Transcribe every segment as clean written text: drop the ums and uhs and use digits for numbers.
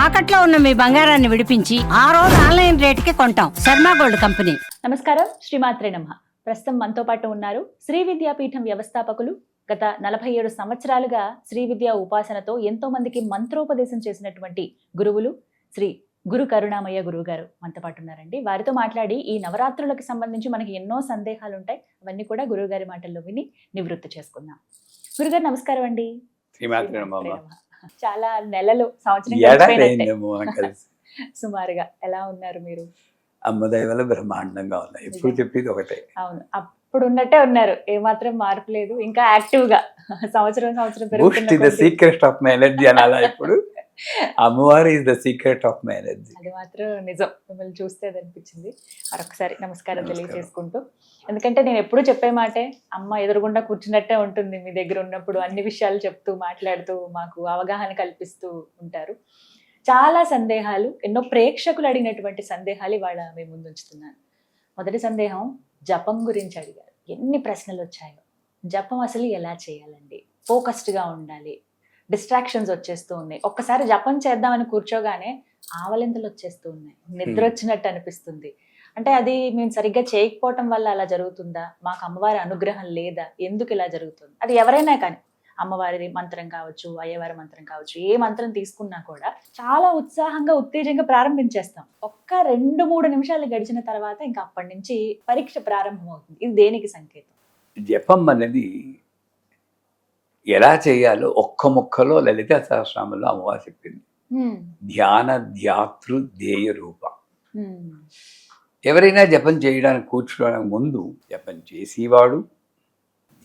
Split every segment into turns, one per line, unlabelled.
తాకట్లో ఉన్న మీ బంగారాన్ని విడిపించి ఆ రోజు ఆన్లైన్ రేటుకి కొంటాం. Sharma gold company.
నమస్కారం, శ్రీమాత్రే నమః. ప్రస్తుతం మనతో పాటు ఉన్నారు శ్రీ విద్యాపీఠం వ్యవస్థాపకులు, గత 47 సంవత్సరాలుగా శ్రీ విద్యా ఉపాసనతో ఎంతో మందికి మంత్రోపదేశం చేసినటువంటి గురువులు శ్రీ గురు కరుణామయ్య గురువు గారు మనతో పాటు ఉన్నారండి. వారితో మాట్లాడి ఈ నవరాత్రులకు సంబంధించి మనకి ఎన్నో సందేహాలు ఉంటాయి, అవన్నీ కూడా గురువు గారి మాటల్లో విని నివృత్తి చేసుకుందాం. గురుగారు నమస్కారం అండి. చాలా నెలలు, సంవత్సరం సుమారుగా ఎలా ఉన్నారు మీరు?
అమ్మదయ వల్ల బ్రహ్మాండంగా ఉన్నాయి. ఎప్పుడు చెప్పేది ఒకటే.
అవును, అప్పుడు ఉన్నట్టే ఉన్నారు, ఏమాత్రం మార్పు లేదు, ఇంకా యాక్టివ్ గా సంవత్సరం
పెరుగుతుంది. సీక్రెట్ ఆఫ్ మై ఎనర్జీ అనాలా ఇప్పుడు? అమ్మవారు is the secret of my energy.
అది మాత్రం నిజం. మిమ్మల్ని చూస్తే అది అనిపించింది. మరొకసారి నమస్కారం తెలియజేసుకుంటూ, ఎందుకంటే నేను ఎప్పుడు చెప్పే మాటే, అమ్మ ఎదురుగుండా కూర్చున్నట్టే ఉంటుంది మీ దగ్గర ఉన్నప్పుడు, అన్ని విషయాలు చెప్తూ మాట్లాడుతూ మాకు అవగాహన కల్పిస్తూ ఉంటారు. చాలా సందేహాలు, ఎన్నో ప్రేక్షకులు అడిగినటువంటి సందేహాలు ఇవాళ మేము ముందు ఉంచుతున్నాను. మొదటి సందేహం జపం గురించి అడిగారు. ఎన్ని ప్రశ్నలు వచ్చాయో. జపం అసలు ఎలా చేయాలండి? ఫోకస్డ్గా ఉండాలి, డిస్ట్రాక్షన్స్ వచ్చేస్తూ ఉన్నాయి. ఒక్కసారి జపం చేద్దామని కూర్చోగానే ఆవలింతలు వచ్చేస్తూ ఉన్నాయి, నిద్ర వచ్చినట్టు అనిపిస్తుంది. అంటే అది మేము సరిగ్గా చేయకపోవటం వల్ల అలా జరుగుతుందా? మాకు అమ్మవారి అనుగ్రహం లేదా? ఎందుకు ఇలా జరుగుతుంది? అది ఎవరైనా కానీ, అమ్మవారి మంత్రం కావచ్చు, అయ్యవారి మంత్రం కావచ్చు, ఏ మంత్రం తీసుకున్నా కూడా చాలా ఉత్సాహంగా ఉత్తేజంగా ప్రారంభించేస్తాం. ఒక్క 2-3 నిమిషాలు గడిచిన తర్వాత ఇంకా అప్పటి నుంచి పరీక్ష ప్రారంభం అవుతుంది. ఇది దేనికి సంకేతం?
జపం అనేది ఎలా చేయాలో ఒక్క ముక్కలో లలిత సహస్రనామంలో అమ్మవారు చెప్పింది. ధ్యాన ధ్యాతృ ధ్యేయ రూప. ఎవరైనా జపం చేయడానికి కూర్చోడానికి ముందు జపం చేసేవాడు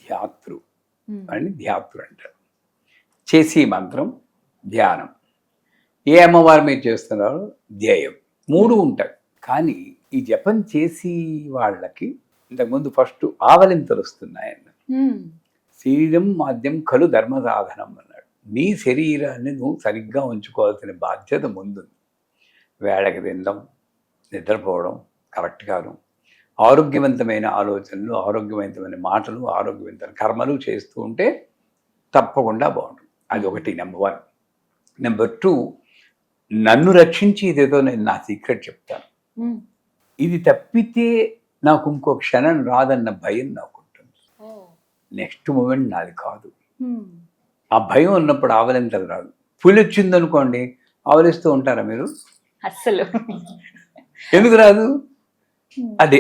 ధ్యాతృ అని ధ్యాతృ అంటారు. చేసి మంత్రం, ధ్యానం. ఏ అమ్మవారు మీరు చేస్తున్నారో ధ్యేయం, 3 ఉంటాయి. కానీ ఈ జపం చేసి వాళ్ళకి ఇంతకుముందు ఫస్ట్ ఆవలింతలు వస్తున్నాయన్న. శరీరం మాధ్యం కలు ధర్మ సాధనం అన్నాడు. నీ శరీరాన్ని నువ్వు సరిగ్గా ఉంచుకోవాల్సిన బాధ్యత ముందుంది. వేళకి తినడం, నిద్రపోవడం కరెక్ట్గాను, ఆరోగ్యవంతమైన ఆలోచనలు, ఆరోగ్యవంతమైన మాటలు, ఆరోగ్యవంతమైన కర్మలు చేస్తూ ఉంటే తప్పకుండా బాగుంటుంది. అది ఒకటి, నెంబర్ 1. నెంబర్ 2, నన్ను రక్షించి ఇదేదో నేను నా సీక్రెట్ చెప్తాను. ఇది తప్పితే నాకు ఇంకో క్షణం రాదన్న భయం నాకు ఉంటుంది. నెక్స్ట్ మూమెంట్ నాది కాదు. ఆ భయం ఉన్నప్పుడు ఆవలింతలు రాదు. పులి వచ్చిందనుకోండి, ఆవలిస్తూ ఉంటారా మీరు?
అస్సలు.
ఎందుకు రాదు? అది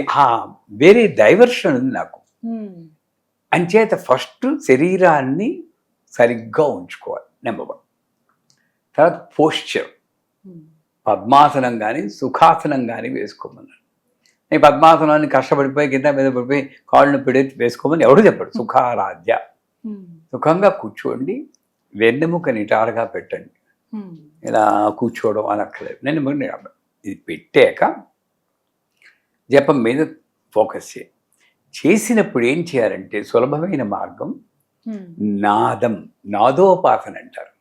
వేరే డైవర్షన్ ఉంది నాకు. అంచేత ఫస్ట్ శరీరాన్ని సరిగ్గా ఉంచుకోవాలి, నెంబర్ 1. తర్వాత పోస్చర్, పద్మాసనం కానీ సుఖాసనం కానీ వేసుకోమన్నాను. నేను పద్మాసనాన్ని కష్టపడిపోయి కింద మీద పడిపోయి కాళ్ళను పెడి వేసుకోమని ఎవరు చెప్పాడు? సుఖారాధ్య. సుఖంగా కూర్చోండి, వెన్నెముక నిటారుగా పెట్టండి. ఇలా కూర్చోవడం అనక్కర్లేదు. నేను ఇది పెట్టాక జపం మీద ఫోకస్ చేసినప్పుడు ఏం చేయాలంటే సులభమైన మార్గం నాదం, నాదోపాసన అంటారు.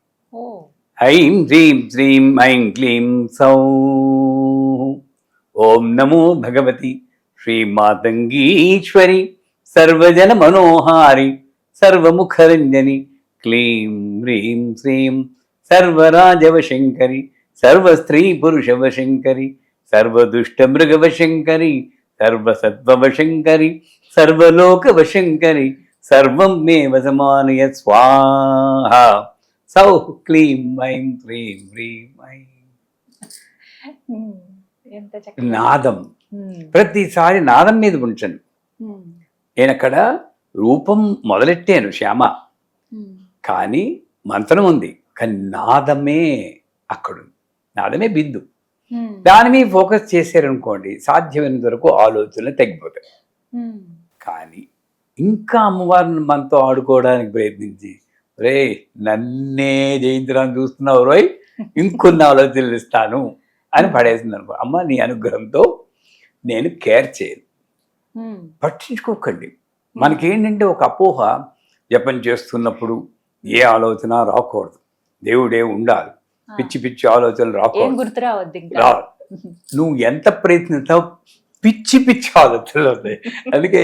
ఐం హ్రీం శ్రీం ఐం క్లీం సౌ. ఓం నమో భగవతి శ్రీమాతంగీశ్వరి సర్వజన మనోహారి సర్వముఖరంజని క్లీం హ్రీం శ్రీం సర్వరాజవశంకరి సర్వస్త్రీ పురుషవశంకరి సర్వదుష్టమృగవశంకరి సర్వసత్వవశంకరి సర్వలోకవశంకరి సర్వం మే వసమానయ స్వాహ. సౌ క్లీం ఐం హ్రీం హ్రీం ఐం. నాదం ప్రతిసారి నాదం మీద ఉంచండి. నేను అక్కడ రూపం మొదలెట్టాను శ్యామ, కానీ మంత్రం ఉంది, కానీ నాదమే అక్కడుంది. నాదమే బిందు. దాని మీద ఫోకస్ చేశారనుకోండి, సాధ్యమైనంత వరకు ఆలోచనలు తగ్గిపోతాయి. కానీ ఇంకా అమ్మవారిని మనతో ఆడుకోవడానికి ప్రయత్నించి, రే నన్నే జయించడానికి చూస్తున్నావు రోయ్, ఇంకొన్ని ఆలోచనలు ఇస్తాను అని పడేసింది అనుకో. అమ్మ నీ అనుగ్రహంతో నేను కేర్ చేయను, పట్టించుకోకండి. మనకేంటంటే ఒక అపోహ, జపం చేస్తున్నప్పుడు ఏ ఆలోచన రాకూడదు, దేవుడే ఉండాలి, పిచ్చి పిచ్చి ఆలోచనలు రాకూడదు. నువ్వు ఎంత ప్రయత్నిస్తావు, పిచ్చి పిచ్చి ఆలోచనలు ఉన్నాయి. అందుకే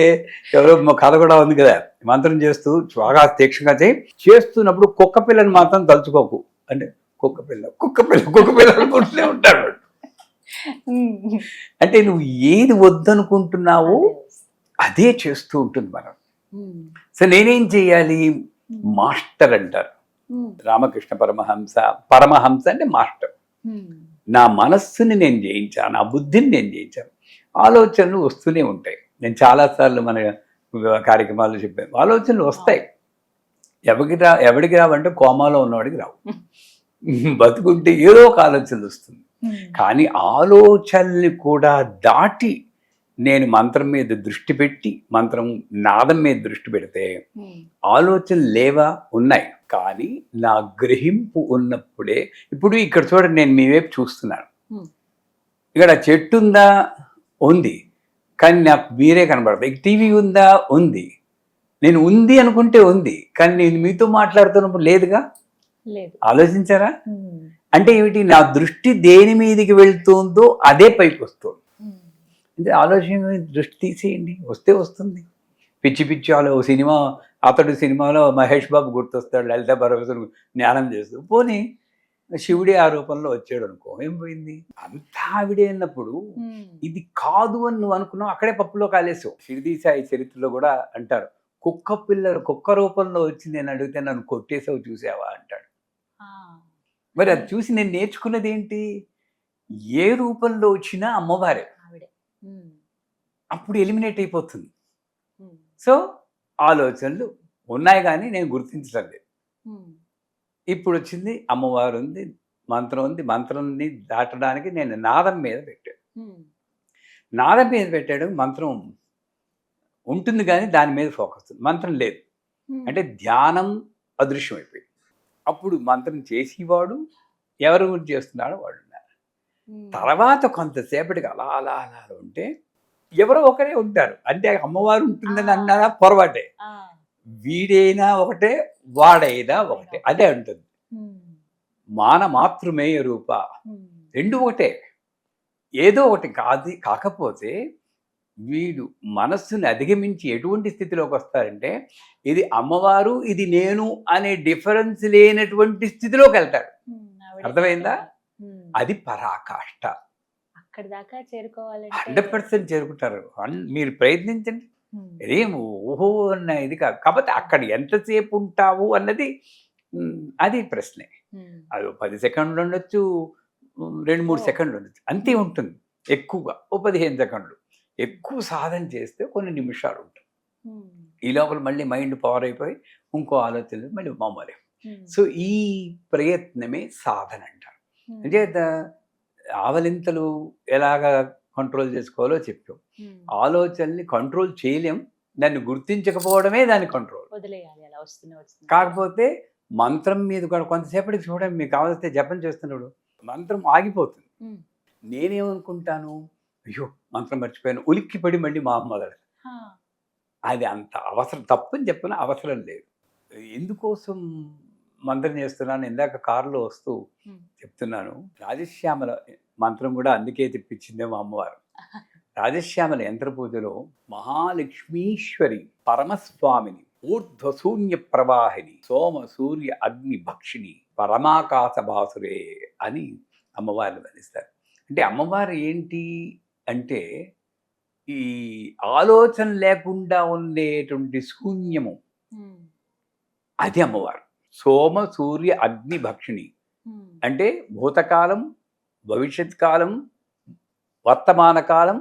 ఎవరో కథ కూడా ఉంది కదా, మంత్రం చేస్తూ బాగా తీక్షంగా చేస్తున్నప్పుడు కుక్క పిల్లని మాత్రం తలుచుకోకు అంటే కుక్క పిల్ల కుక్క పిల్ల కుక్క పిల్ల అనుకుంటూనే ఉంటాడు వాడు. అంటే నువ్వు ఏది వద్దనుకుంటున్నావో అదే చేస్తూ ఉంటుంది మనం. సో నేనేం చేయాలి? మాస్టర్ అంటారు రామకృష్ణ పరమహంస. పరమహంస అంటే మాస్టర్. నా మనస్సుని నేను జయించాను, నా బుద్ధిని నేను జయించాను. ఆలోచనలు వస్తూనే ఉంటాయి. నేను చాలాసార్లు మన కార్యక్రమాలు చెప్పాను, ఆలోచనలు వస్తాయి. ఎవడికి రావంటే కోమాలో ఉన్నవాడికి రావు. బతుకుంటే ఏదో ఒక ఆలోచనలు వస్తుంది. కానీ ఆలోచనల్ని కూడా దాటి నేను మంత్రం మీద దృష్టి పెట్టి, మంత్రం నాదం మీద దృష్టి పెడితే ఆలోచనలు లేవా? ఉన్నాయి. కానీ నా గ్రహింపు ఉన్నప్పుడే, ఇప్పుడు ఇక్కడ చూడండి, నేను మీ వైపు చూస్తున్నాను. ఇక్కడ చెట్టు ఉందా? ఉంది. కానీ నాకు మీరే కనబడతాయి. టీవీ ఉందా? ఉంది. నేను ఉంది అనుకుంటే ఉంది, కానీ నేను మీతో మాట్లాడుతున్నప్పుడు లేదుగా. ఆలోచించారా? అంటే ఏమిటి? నా దృష్టి దేని మీదకి వెళ్తుందో అదే పైకి వస్తుంది. అంటే ఆలోచన దృష్టి తీసేయండి, వస్తే వస్తుంది. పిచ్చి పిచ్చి సినిమా, అతడు సినిమాలో మహేష్ బాబు గుర్తొస్తాడు, లలిత పరమేశ్వరు జ్ఞానం చేస్తూ. పోనీ శివుడే ఆ రూపంలో వచ్చాడు అనుకో, ఏం పోయింది? అంతా ఆవిడే అన్నప్పుడు ఇది కాదు అని నువ్వు అనుకున్నావు, అక్కడే పప్పులో కాలేసావు. షిరిడి సాయి చరిత్రలో కూడా అంటారు, కుక్క రూపంలో వచ్చి నేను అడిగితే నన్ను కొట్టేసావు చూసావా అంటాడు. మరి అది చూసి నేను నేర్చుకున్నది ఏంటి? ఏ రూపంలో వచ్చినా అమ్మవారే, అప్పుడు ఎలిమినేట్ అయిపోతుంది. సో ఆలోచనలు ఉన్నాయి కానీ నేను గుర్తించడం లేదు. ఇప్పుడు వచ్చింది అమ్మవారు ఉంది, మంత్రం ఉంది. మంత్రాన్ని దాటడానికి నేను నాదం మీద పెట్టాను. నాదం మీద పెట్టాడు, మంత్రం ఉంటుంది కానీ దాని మీద ఫోకస్, మంత్రం లేదు. అంటే ధ్యానం అదృశ్యం అయిపోయింది. అప్పుడు మంత్రం చేసేవాడు ఎవరు గురించి చేస్తున్నాడో వాడు ఉన్నారు. తర్వాత కొంతసేపటికి అలా అలా అలా ఉంటే ఎవరో ఒకరే ఉంటారు. అంటే అమ్మవారు ఉంటుందని అన్నారా? పొరపాటే. వీడైనా ఒకటే, వాడైనా ఒకటే, అదే ఉంటుంది. మాన మాతృమేయ రూప, రెండు ఒకటే. ఏదో ఒకటి కాకపోతే వీడు మనస్సుని అధిగమించి ఎటువంటి స్థితిలోకి వస్తారంటే, ఇది అమ్మవారు, ఇది నేను అనే డిఫరెన్స్ లేనటువంటి స్థితిలోకి వెళ్తాడు. అర్థమైందా? అది పరాకాష్ట.
అక్కడి దాకా చేరుకోవాలి.
100% చేరుకుంటారు. మీరు ప్రయత్నించండి. ఏం ఓహో అన్న ఇది కాదు. కాకపోతే అక్కడ ఎంతసేపు ఉంటావు అన్నది అది ప్రశ్నే. అది 10 సెకండ్లు ఉండొచ్చు, 2-3 సెకండ్లు ఉండొచ్చు, అంతే ఉంటుంది. ఎక్కువగా 15 సెకండ్లు. ఎక్కువ సాధన చేస్తే కొన్ని నిమిషాలు ఉంటాయి. ఈ లోపల మళ్ళీ మైండ్ పవర్ అయిపోయి ఇంకో ఆలోచన మళ్ళీ మామూలే. సో ఈ ప్రయత్నమే సాధన అంటారు. అంటే ఆవలింతలు ఎలాగా కంట్రోల్ చేసుకోవాలో చెప్పాం. ఆలోచనల్ని కంట్రోల్ చేయలేం, దాన్ని గుర్తించకపోవడమే దాని కంట్రోల్. కాకపోతే మంత్రం మీద కూడా కొంతసేపటికి చూడండి, మీకు కావాల్సితే జపం చేస్తున్నాడు, మంత్రం ఆగిపోతుంది. నేనేమనుకుంటాను, అయ్యో మంత్రం మర్చిపోయాను, ఉలిక్కిపడి మళ్ళీ మొదలు. అది అంత అవసరం, తప్పని చెప్పిన అవసరం లేదు. ఎందుకోసం మంత్రం చేస్తున్నాను, ఇందాక కారులో వస్తూ చెప్తున్నాను. రాజశ్యామల మంత్రం కూడా అందుకే తెప్పించిందే మా అమ్మవారు. రాజశ్యామల యంత్ర పూజలో మహాలక్ష్మీశ్వరి పరమస్వామిని, ఊర్ధ్వశూన్య ప్రవాహిని, సోమ సూర్య అగ్ని భక్షిణి, పరమాకాశ భాసురే అని అమ్మవారిని వర్ణిస్తారు. అంటే అమ్మవారు ఏంటి అంటే, ఈ ఆలోచన లేకుండా ఉండేటువంటి శూన్యము, అది అమ్మవారు. సోమ సూర్య అగ్ని భక్షిణి అంటే భూతకాలం, భవిష్యత్ కాలం, వర్తమాన కాలం,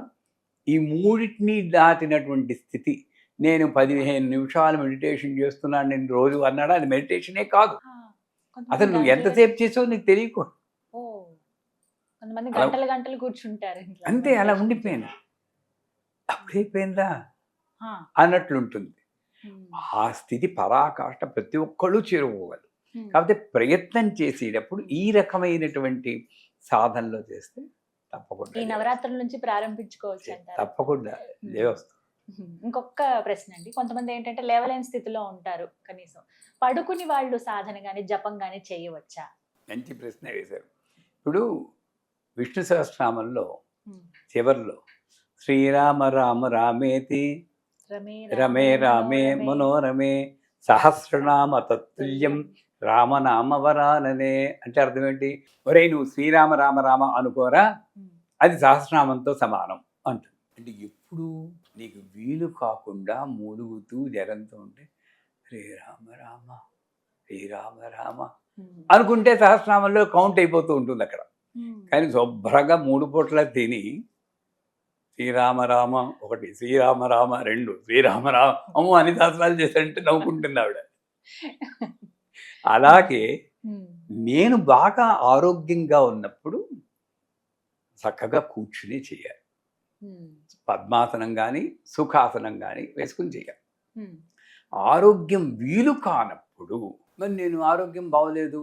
ఈ మూడింటిని దాటినటువంటి స్థితి. నేను 15 నిమిషాలు మెడిటేషన్ చేస్తున్నాను నేను రోజు అన్నాడు, అది మెడిటేషనే కాదు. అసలు నువ్వు ఎంతసేపు చేసావు నీకు తెలియకూడదు.
గంటలు కూర్చుంటారు
అంతే, అలా ఉండిపోయాను. అప్పుడైపోయిందా అన్నట్లుంటుంది. ఆ స్థితి పరాకాష్ట ప్రతి ఒక్కళ్ళు చేరుకోగలరు. కాకపోతే ప్రయత్నం చేసేటప్పుడు ఈ రకమైనటువంటి సాధనలో చేస్తే తప్పకుండా
ఈ నవరాత్రుల నుంచి ప్రారంభించుకోవచ్చు అంటారు.
తప్పకుండా దేవస్థానం.
ఇంకొక ప్రశ్న అండి, కొంతమంది ఏంటంటే లేవలేని స్థితిలో ఉంటారు, కనీసం పడుకుని వాళ్ళు సాధన గాని జపం గాని చేయవచ్చా?
మంచి ప్రశ్న వేశారు. ఇప్పుడు విష్ణు సహస్రనామంలో చివర్లో శ్రీరామ రామ రామేతి రమే రామే మనోరమే సహస్రనామ తత్తుల్యం రామనామవరాననే అంటే అర్థం ఏంటి? ఒరేయ్ నువ్వు శ్రీరామ రామ రామ అనుకోరా, అది సహస్రనామంతో సమానం అంటుంది. అంటే ఎప్పుడు నీకు వీలు కాకుండా మూలుగుతూ జరంతో ఉంటే శ్రీరామ రామ శ్రీరామ రామ అనుకుంటే సహస్రనామంలో కౌంట్ అయిపోతూ ఉంటుంది అక్కడ. కానీ శుభ్రంగా 3 పూట్ల తిని శ్రీరామ రామ 1, శ్రీరామ రామ 2, శ్రీరామ రామ అమ్మో అన్ని సహస్రాలు చేశారంటే నవ్వుకుంటుంది ఆవిడ. అలాగే నేను బాగా ఆరోగ్యంగా ఉన్నప్పుడు చక్కగా కూర్చుని చేయాలి. పద్మాసనం కానీ సుఖాసనం కానీ వేసుకుని చేయాలి. ఆరోగ్యం వీలు కానప్పుడు మరి నేను ఆరోగ్యం బాగోలేదు,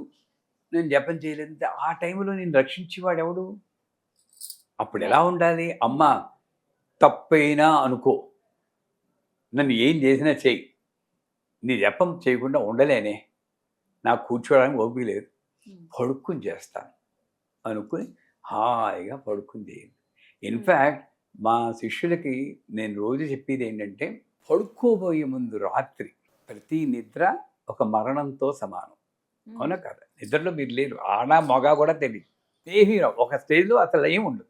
నేను జపం చేయలేదు, ఆ టైంలో నేను రక్షించేవాడు ఎవడు? అప్పుడు ఎలా ఉండాలి? అమ్మ తప్పైనా అనుకో, నన్ను ఏం చేసినా చెయ్యి, నీ జపం చేయకుండా ఉండలేనే, నాకు కూర్చోవడానికి ఓపిక లేదు, పడుక్కుని చేస్తాను అనుకుని హాయిగా పడుకుని చేయండి. ఇన్ఫ్యాక్ట్ మా శిష్యులకి నేను రోజు చెప్పేది ఏంటంటే, పడుకోబోయే ముందు రాత్రి ప్రతి నిద్ర ఒక మరణంతో సమానం. అవునా కదా? నిద్రలో మీరు లేరు, ఆడ మగ కూడా తెలియదు, ఏమీ రావు, ఒక స్టేజ్లో అసలు ఏమి ఉండదు.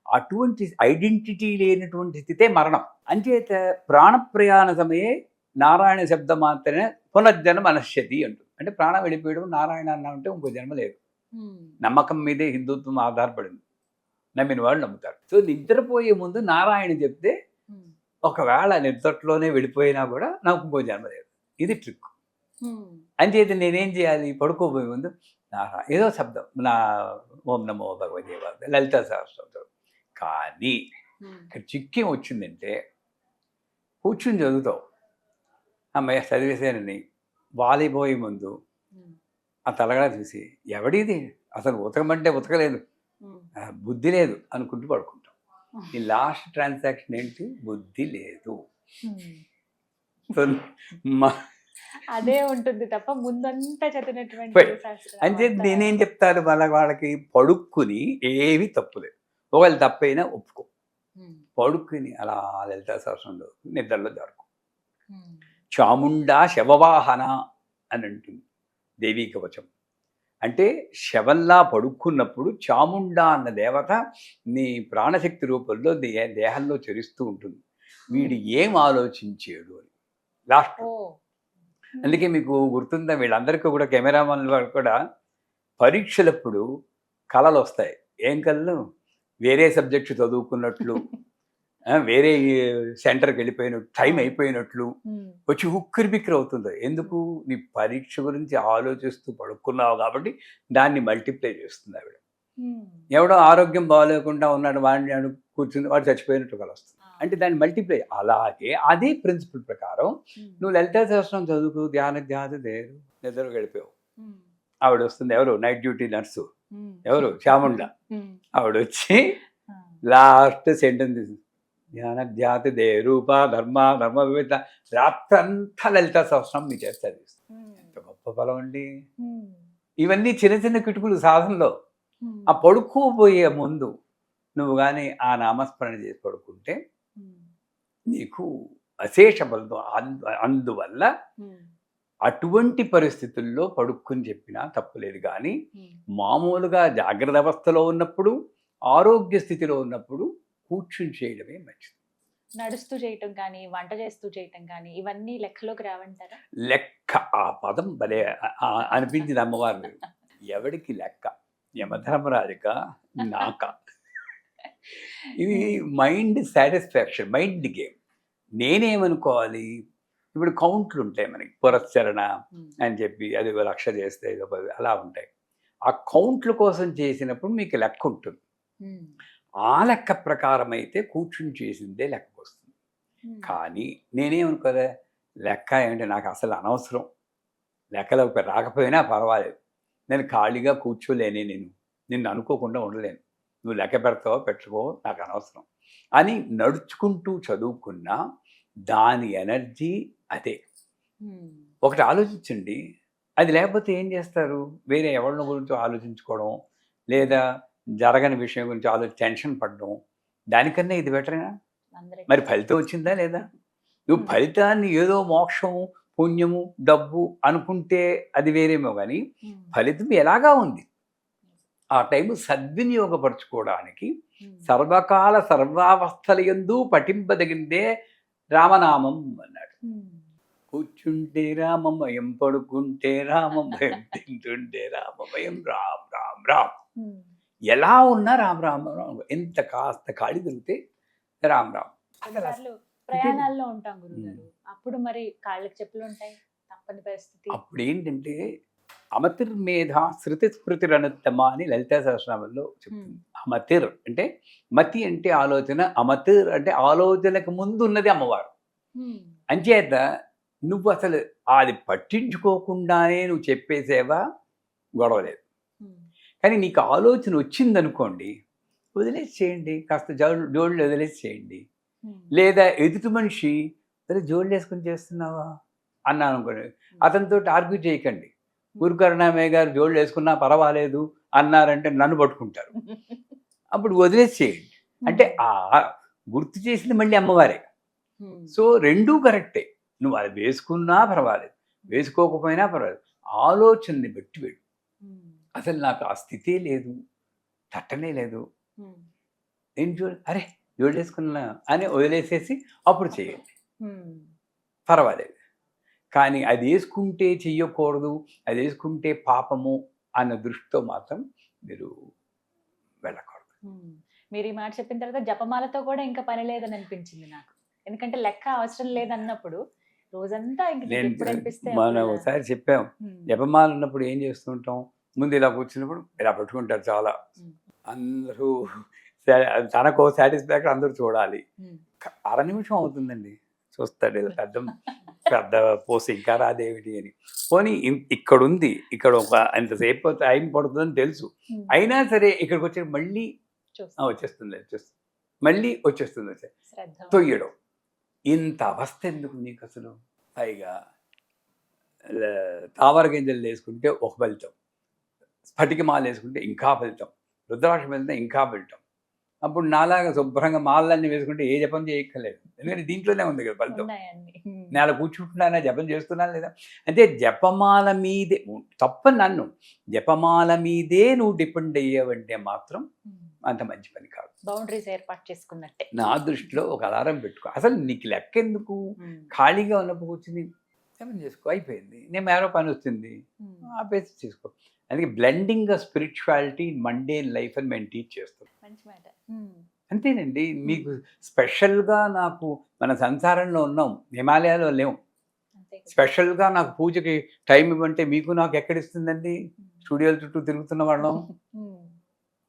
అటువంటి ఐడెంటిటీ లేనటువంటి స్థితే మరణం. అంచేత ప్రాణప్రయాణ సమయే నారాయణ శబ్ద మాత్రమే పునర్జన్మ మనశ్యతి అంటుంది. అంటే ప్రాణం వెళ్ళిపోయడం నారాయణ అన్న ఉంటే ఇంకో జన్మ లేదు. నమ్మకం మీదే హిందుత్వం ఆధారపడింది, నమ్మిన వాళ్ళు నమ్ముతారు. సో నిద్రపోయే ముందు నారాయణ చెప్తే ఒకవేళ నిద్రలోనే వెళ్ళిపోయినా కూడా నాకు ఇంకో జన్మ లేదు. ఇది ట్రిక్. అంచేత నేనేం చేయాలి? పడుకోబోయే ముందు ఏదో శబ్దం, నా ఓం నమో భగవదేవ లలితా సహస్రనామం. కానీ ఇక్కడ చిక్కి వచ్చిందంటే కూర్చుని చదువుతావు, అమ్మయ్య చదివేసానని వాలిపోయే ముందు ఆ తలగడ చూసి ఎవడిది అసలు ఉతకమంటే ఉతకలేదు, బుద్ధి లేదు అనుకుంటూ పడుకుంటాం. ఈ లాస్ట్ ట్రాన్సాక్షన్ ఏంటి? బుద్ధి లేదు.
అదే ఉంటుంది తప్ప ముందంతా చదివినటువంటి
అంటే నేనేం చెప్తాను వాళ్ళకి, పడుక్కుని ఏవి తప్పులేదు, ఒకవేళ తప్పైనా ఒప్పుకో, పడుక్కుని అలా లలితా సహస్రంలో నిద్రలో జరుపు. చాముండా శవవాహన అని అంటుంది దేవీ కవచం. అంటే శవంలా పడుకున్నప్పుడు చాముండా అన్న దేవత నీ ప్రాణశక్తి రూపంలో దేహంలో చరిస్తూ ఉంటుంది. వీడు ఏం ఆలోచించాడు అని లాస్ట్. అందుకే మీకు గుర్తుందా, వీళ్ళందరికీ కూడా కెమెరామెన్ వాళ్ళు కూడా పరీక్షలప్పుడు కళలు వస్తాయి. ఏం కళలు? వేరే సబ్జెక్టు చదువుకున్నట్లు, వేరే సెంటర్కి వెళ్ళిపోయినట్టు, టైం అయిపోయినట్లు వచ్చి ఉక్కిరి బిక్కిరి అవుతుంది. ఎందుకు? నీ పరీక్ష గురించి ఆలోచిస్తూ పడుకున్నావు కాబట్టి దాన్ని మల్టిప్లై చేస్తుంది ఆవిడ. ఎవడో ఆరోగ్యం బాగోలేకుండా ఉన్నాడు, వాడిని కూర్చుని వాడు చచ్చిపోయినట్టు కలుస్తుంది. అంటే దాన్ని మల్టిప్లై. అలాగే అదే ప్రిన్సిపల్ ప్రకారం నువ్వు లలితా సహస్రం చదువుకు, ధ్యాన దేరు నిద్రకు వెళ్ళిపోయావు, ఆవిడ వస్తుంది. ఎవరు? Night duty nurse. ఎవరు? చాముండ. ఆవిడ వచ్చి లాస్ట్ సెంటెన్స్ ధ్యాన దే రూప ధర్మ ధర్మ వివిధ రాత్రంతా లలితా సహస్రం మీ చేస్తుంది. ఎంత గొప్ప ఫలం అండి! ఇవన్నీ చిన్న చిన్న కిటుకులు సాధనలో. ఆ పడుకోబోయే ముందు నువ్వు కానీ ఆ నామస్మరణ చేసి పడుకుంటే నీకు అశేష బలం. అందువల్ల అటువంటి పరిస్థితుల్లో పడుక్కుని చెప్పినా తప్పులేదు. కానీ మామూలుగా జాగ్రత్త అవస్థలో ఉన్నప్పుడు, ఆరోగ్య స్థితిలో ఉన్నప్పుడు కూర్చుని చేయడమే మంచిది.
నడుస్తూ చేయటం కానీ, వంట చేస్తూ చేయటం కానీ, ఇవన్నీ లెక్కలోకి రావంటారా?
లెక్క, ఆ పదం భలే అనిపించింది అమ్మవారు. ఎవడికి లెక్క? యమధర్మరాజుక, నాక? ఇది మైండ్ సాటిస్ఫాక్షన్, మైండ్ గేమ్. నేనేమనుకోవాలి? ఇప్పుడు కౌంట్లు ఉంటాయి మనకి, పురస్చరణ అని చెప్పి అది 1,00,000 చేస్తే ఏదో 10 అలా ఉంటాయి. ఆ కౌంట్ల కోసం చేసినప్పుడు మీకు లెక్క ఉంటుంది. ఆ లెక్క ప్రకారం అయితే కూర్చుని చేసిందే లెక్కకు వస్తుంది. కానీ నేనేమనుకోలే, లెక్క ఏమంటే నాకు అసలు అనవసరం, లెక్కలోకి రాకపోయినా పర్వాలేదు, నేను ఖాళీగా కూర్చోలేనే, నిన్ను అనుకోకుండా ఉండలేను, నువ్వు లెక్క పెడతావో పెట్టుకోవో నాకు అనవసరం అని నడుచుకుంటూ చదువుకున్నా దాని ఎనర్జీ అదే. ఒకటి ఆలోచించండి, అది లేకపోతే ఏం చేస్తారు? వేరే ఎవరిని గురించి ఆలోచించుకోవడం, లేదా జరగని విషయం గురించి టెన్షన్ పడడం, దానికన్నా ఇది బెటరేనా? మరి ఫలితం వచ్చిందా లేదా? నువ్వు ఫలితాన్ని ఏదో మోక్షం పుణ్యము డబ్బు అనుకుంటే అది వేరేమో కానీ ఫలితం ఎలాగా ఉంది. ఆ టైం సద్వినియోగపరచుకోవడానికి సర్వకాల సర్వావస్థలయందు పఠింపదగిందే రామనామం అన్నాడు. కూర్చుంటే రామమయం, పడుకుంటే రామమయం, తింటుంటే రామమయం, రామ్ రామ్ రామ్. ఎలా ఉన్నా రామ్ రామ్ రామ్. ఎంత కాస్త ఖాళీ దొరికితే రామ్ రామ్.
కొన్నిసార్లు ప్రయాణాల్లో ఉంటాం గురుగారు, అప్పుడు మరి కాళ్ళకి చెప్పులు ఉంటాయి, తప్పని పరిస్థితి.
అప్పుడు ఏంటంటే అమతిర్మేధ శృతి స్మృతిరనుత్తమ అని లలితా సహస్రనామంలో చెప్తుంది. అమతిర్ అంటే మతి అంటే ఆలోచన, అమతిర్ అంటే ఆలోచనకు ముందు ఉన్నది అమ్మవారు. అంచేత నువ్వు అసలు అది పట్టించుకోకుండానే నువ్వు చెప్పేసేవా గొడవలేదు. కానీ నీకు ఆలోచన వచ్చిందనుకోండి, వదిలేసి చేయండి, కాస్త జోళ్ళు వదిలేసి చేయండి. లేదా ఎదుటి మనిషి సరే జోళ్ళు వేసుకుని చేస్తున్నావా అన్నాను అనుకోండి, అతనితో ఆర్గ్యూ చేయకండి. గురుకరుణామయ్య గారు జోళ్ళు వేసుకున్నా పర్వాలేదు అన్నారంటే నన్ను పట్టుకుంటారు. అప్పుడు వదిలేసి చేయండి. అంటే ఆ గుర్తు చేసింది మళ్ళీ అమ్మవారే. సో రెండూ కరెక్టే. నువ్వు అది వేసుకున్నా పర్వాలేదు, వేసుకోకపోయినా పర్వాలేదు, ఆలోచనని బట్టి వెళ్ళు. అసలు నాకు ఆ స్థితే లేదు, తట్టనే లేదు, నేను అరే జోడు వేసుకున్నా అని వదిలేసేసి అప్పుడు చేయండి, పర్వాలేదు. కానీ అది వేసుకుంటే చెయ్యకూడదు, అది వేసుకుంటే పాపము అన్న దృష్టితో మాత్రం మీరు వెళ్ళకూడదు.
మీరు ఈ మాట చెప్పిన తర్వాత జపమాలతో కూడా ఇంకా పని లేదని అనిపించింది నాకు. ఎందుకంటే లెక్క అవసరం లేదన్నప్పుడు రోజంతా
మనం ఒకసారి చెప్పాం, జపమాల ఉన్నప్పుడు ఏం చేస్తుంటాం, ముందు ఇలా కూర్చున్నప్పుడు ఇలా పెట్టుకుంటారు. చాలా అందరూ తనకో సాటిస్ఫాక్షన్ అందరూ చూడాలి. 1/2 నిమిషం అవుతుందండి, చూస్తాడు పెద్ద పోసి ఇంకా రాదేమిటి అని. పోనీ ఇక్కడ ఉంది, ఇక్కడ ఎంతసేపు టైం పడుతుందని తెలుసు, అయినా సరే ఇక్కడికి వచ్చి మళ్ళీ వచ్చేస్తుంది, మళ్ళీ వచ్చేస్తుంది, తొయ్యడం. ఇంత అవస్థ ఎందుకు నీకు అసలు? పైగా తామర గింజలు వేసుకుంటే ఒక ఫలితం, స్ఫటిక మాల వేసుకుంటే ఇంకా ఫలితం, రుద్రాక్షం వేసుకుంటే ఇంకా ఫలితం. అప్పుడు నాలాగా శుభ్రంగా మాలన్నీ వేసుకుంటే ఏ జపం చేయక్కర్లేదు, ఎందుకంటే దీంట్లోనే ఉంది కదా ఫలితం. నేను అలా కూర్చుంటున్నానా, జపం చేస్తున్నాను లేదా అంటే జపమాల మీదే తప్పని నన్ను, జపమాల మీదే నువ్వు డిపెండ్ అయ్యావంటే మాత్రం అంత మంచి పని కాదు.
బౌండరీస్ ఏర్పాటు చేసుకున్నట్టే
నా దృష్టిలో. ఒక అలారం పెట్టుకో, అసలు నీకు లెక్క ఎందుకు, ఖాళీగా ఉన్నప్పుడు కూర్చుని జపం చేసుకో, అయిపోయింది. నేను ఎవరో పని వస్తుంది ఆపేసి చేసుకో. అందుకే blending spirituality in mundane life అని మేము టీచ్ చేస్తాం. అంతేనండి. మీకు స్పెషల్గా నాకు మన సంసారంలో ఉన్నాం, హిమాలయాలో లేవు, స్పెషల్గా నాకు పూజకి టైం ఇవ్వంటే మీకు నాకు ఎక్కడిస్తుందండి? స్టూడియోల చుట్టూ తిరుగుతున్న వాళ్ళం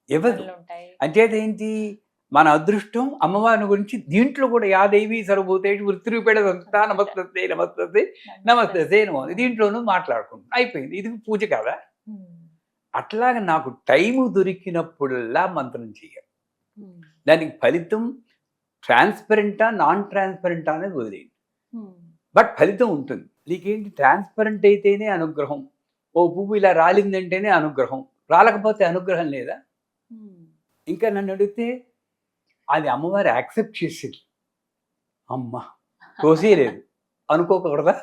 ఎవరు? అంచేత ఏంటి, మన అదృష్టం అమ్మవారిని గురించి దీంట్లో కూడా యాదేవి సర్వభూతేషు వృత్తిరూపేణ సంస్థ నమస్తే నమస్తే నమస్తే నమో దీంట్లోనూ మాట్లాడుకుంటాం, అయిపోయింది. ఇది పూజ కదా. అట్లాగా నాకు టైము దొరికినప్పుడల్లా మంత్రం చేయాలి. దానికి ఫలితం ట్రాన్స్పరెంటా నాన్ ట్రాన్స్పరెంటా అనేది వదిలేయండి, బట్ ఫలితం ఉంటుంది. నీకేంటి, ట్రాన్స్పరెంట్ అయితేనే అనుగ్రహం. ఓ పువ్వు ఇలా రాలిందంటేనే అనుగ్రహం, రాలకపోతే అనుగ్రహం లేదా? ఇంకా నన్ను అడిగితే అది అమ్మవారు యాక్సెప్ట్ చేసేది, అమ్మ తోసేయలేదు అనుకోకూడదా?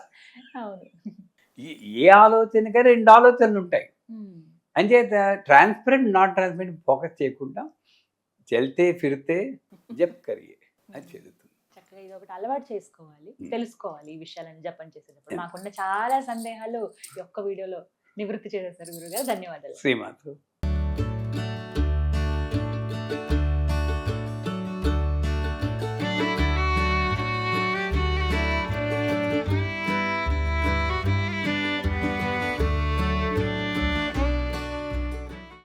ఏ ఆలోచనగా 2 ఆలోచనలు ఉంటాయి. అంచేత ట్రాన్స్పరెంట్ నాన్ ట్రాన్స్పరెంట్ ఫోకస్ చేయకుండా చల్తే ఫిరితే జప్ కరియే అని చెల్లుతుంది.
చక్కగా ఇది ఒకటి అలవాటు చేసుకోవాలి, తెలుసుకోవాలి ఈ విషయాలను జపం చేసేటప్పుడు. మాకున్న చాలా సందేహాలు ఈ ఒక్క వీడియోలో నివృత్తి చేసేసారు గురుగారు. ధన్యవాదాలు.
శ్రీమాతృ.